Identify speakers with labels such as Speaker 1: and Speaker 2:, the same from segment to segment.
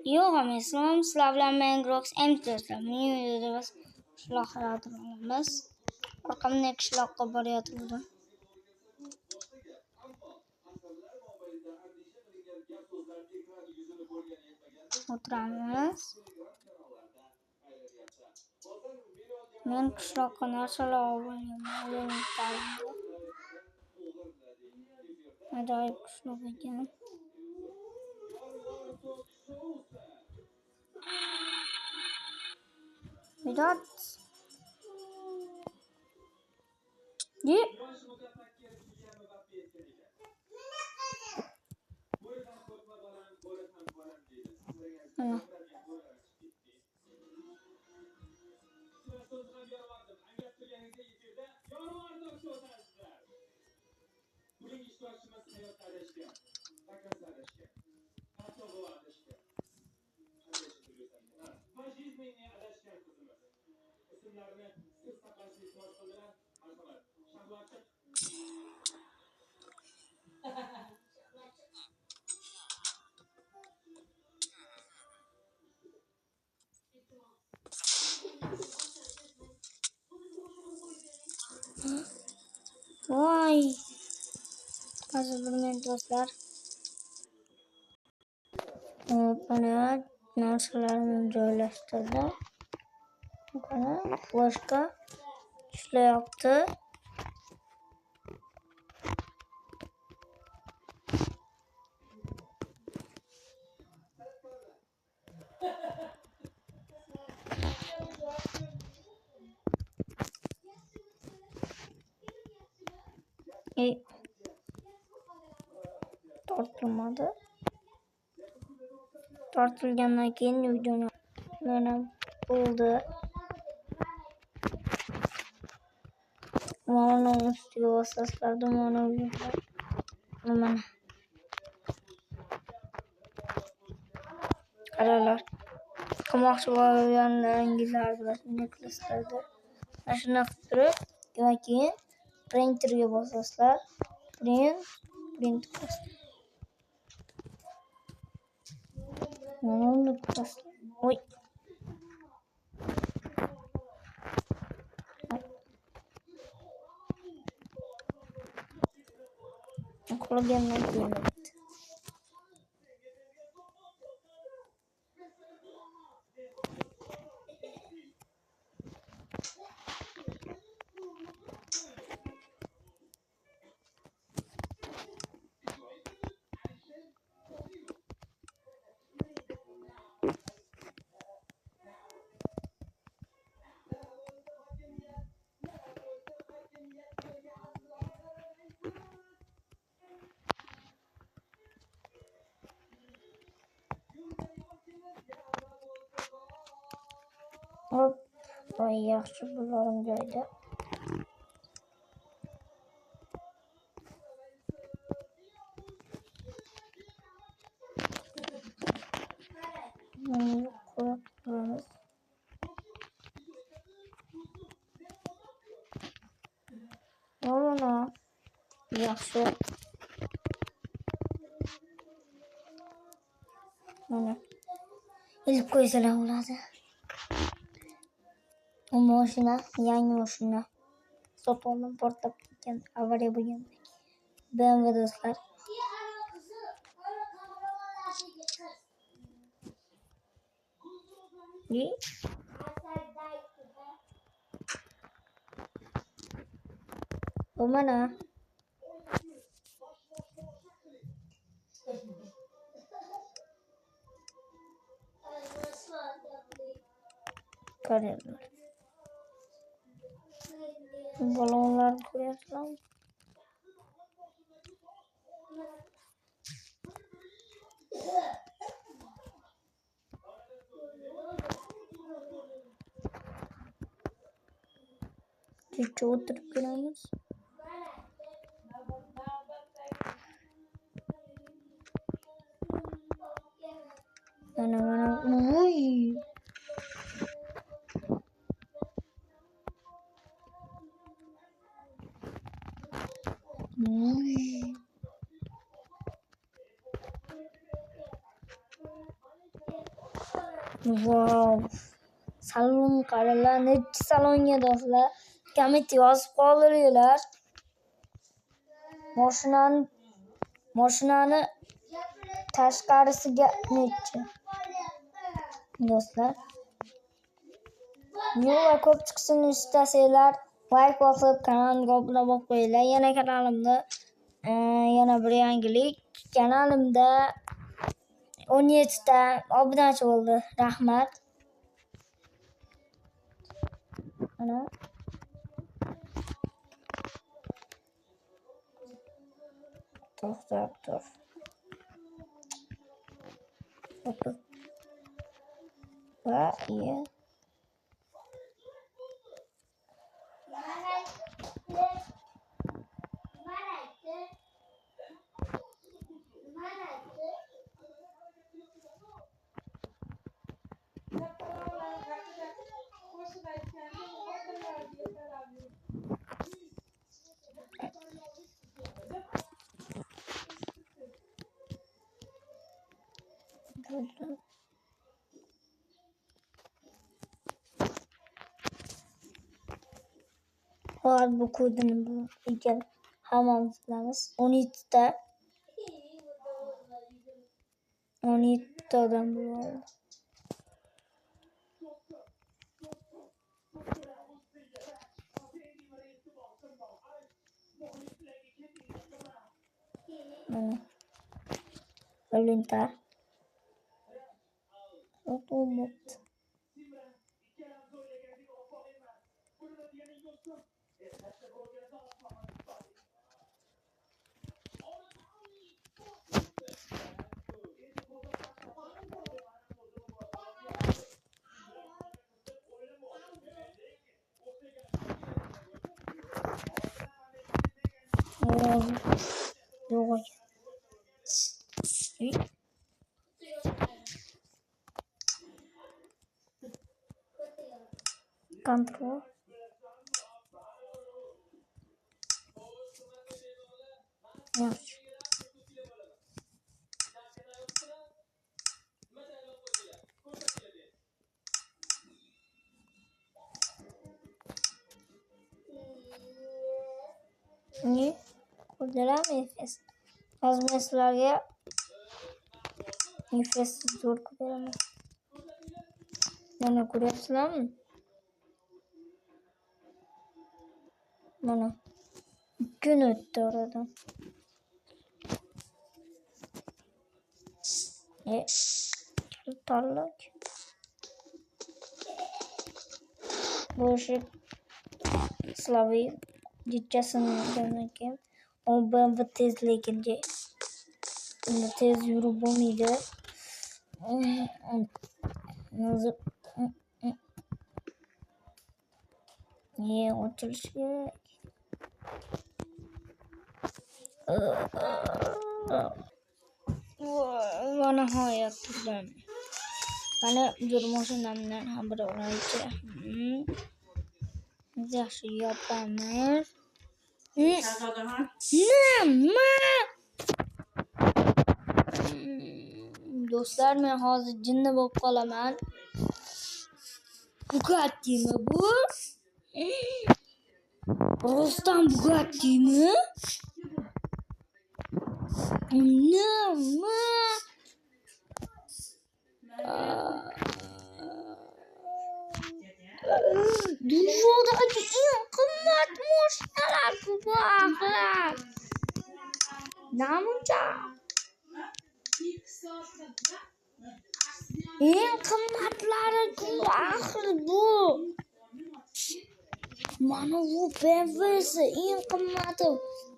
Speaker 1: Yo, hamma sizlar bilan Mangrox M-Testlar. Mening videoda biz qishloqlarga olamiz. Raqamli qishloqqa boryapmiz. O'tiramiz. Men qishloqqa narsalar olaman. Ajoyib qishloq ekan. Видать? И Voy. Hozir bir men do'stlar. Bana narsalarni joylashtirdim. Bana flashka ishlayapti. Tortilmadi. Tortilgandan keyin videoni mana bo'ldi. Mana ustiga bosasizlar, mana mana. Qaralar. Qamoqchi bo'lganlaringizlar bilan nekleslarda. Mana shuni qilib turib, keyin printerga bosasizlar. Print bosasizlar. Ой. Qo'lga keldi. Hop, voy yaxshi bularım joyda. Ko'ramiz. Mana yaxshi. Mana ilib qo'ysalar bo'ladi. Mashina, yangi mashina. Sotuvni portlab ketgan, avariya bo'lgan. BMW do'stlar. Mana ko'rayapman. Balonlar ko'ryapsizlarmi? Kechga o'tirib ko'ramiz. Mana uy. Wow. Salon qaralar, necha salonga do'stlar. Komment yozib qoldiringlar. Mashinani tashqarisiga necha do'stlar. Videolar ko'p chiqishini istasanglar, like bosib, kanalimga obuna bo'lib qo'yinglar. Yana kanalimda yana bir yangilik. Kanalimda 17 ta obunachi bo'ldi. Rahmat. Mana to'xtab. Va hozir bu kodini ekan hammamiz bilamiz. 17 ta odam bo'ladi. Ölintar. Otomot. Yok. Control. Yes. Ne? Kodlar nefes. Yazmaslarga nefes zo'r ko'raman. Mana ko'ryapsizlarmi? Mana 2 kun o'tdi oradan. Tarlak. Boşu Slavi diyeceğiz ki o ben bu tezliğince tez yürü bulmaydı. Nasıl niye oturuşu bana hayat tutan karena jurumusundan hampir olacak yaxshi yapamiz. Nima? Do'stlar, men hozir jinni bo'lib qolaman. Bugatimi bu? Rostdan Bugatimi? Nima? Dunyodagi eng qimmat mashinalar bu axir. Namuncha eng qimmatlari axir bu. Mana bu BMW'si eng qimmati.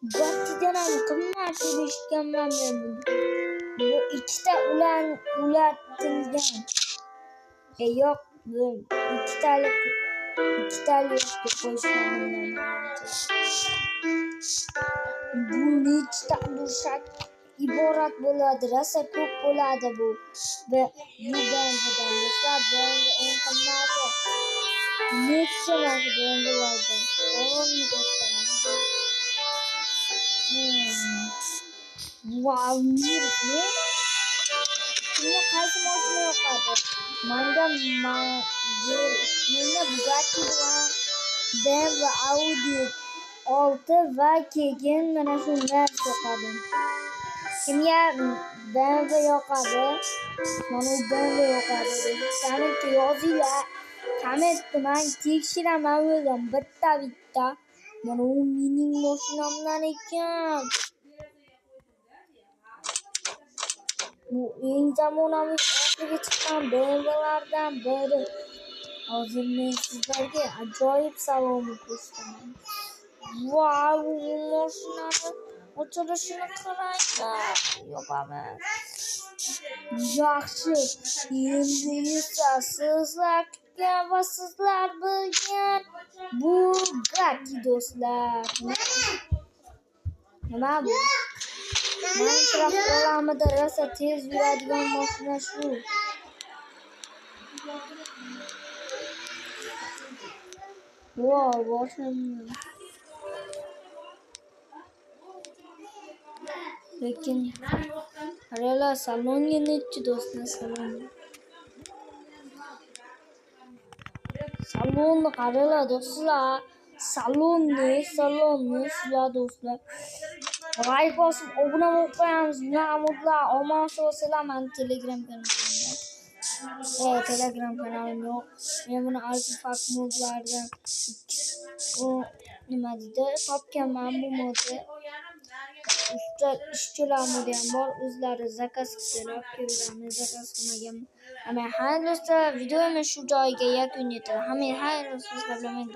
Speaker 1: Bugattidan ham qimmat deb eshitganman men buni. Bu ikkita ulatilgan. Yo'q, bu ikkitalik deb qo'yishgan. Bu nechta mushak iborat bo'ladi, rosa ko'p bo'ladi bu. Va bu BMW'dan do'stlar, BMW eng qimmati. Necha narsa BMW'lardan. Wow, niye qaysi mashina yoqadi. Menga Bugatti bilan BMW Audi 6 va keyin mana shu narsa yoqadi. Kimga BMW yoqadi? Mana BMW yoqadi. Kommentga yozinglar. Kommentni men tekshiraman o'zim bitta. Mana u mening mashinamdan ekan. Bu eng zamonaviy oxirgi chiqqan BMWlardan biri. Hozir men sizlarga ajoyib savolni qo'shdim. Vau, bu mashinani ochilishini qaranglar. Yopamiz. Yaxshi. Endi esa sizlar kutgan va sizlar bilgan Bugatti do'stlar. Nima bu? Minecraft olamida rosa tez yuradigan mashina shu. Wow, boshim. Lekin qaranglar, salonga nechi do'stlar, salonni qaranglar do'stlar. Salonni sizlar do'stlar. Like bosib obuna bo'lib qo'yamiz. Mahmudlar omon bo'lsizlar, meni Telegram kanalimda. Telegram kanalim yo'q. Men buni Alfaq modlardan nima deydi? Topganman bu modni. Ishchilar modi ham bor. O'zlari zakaz qilib ko'ramiz, zakaz qilmagan. Hamma xayr do'stlar, videomiz shu joyiga yakun yetadi. Hamma xayr do'stlar, bilan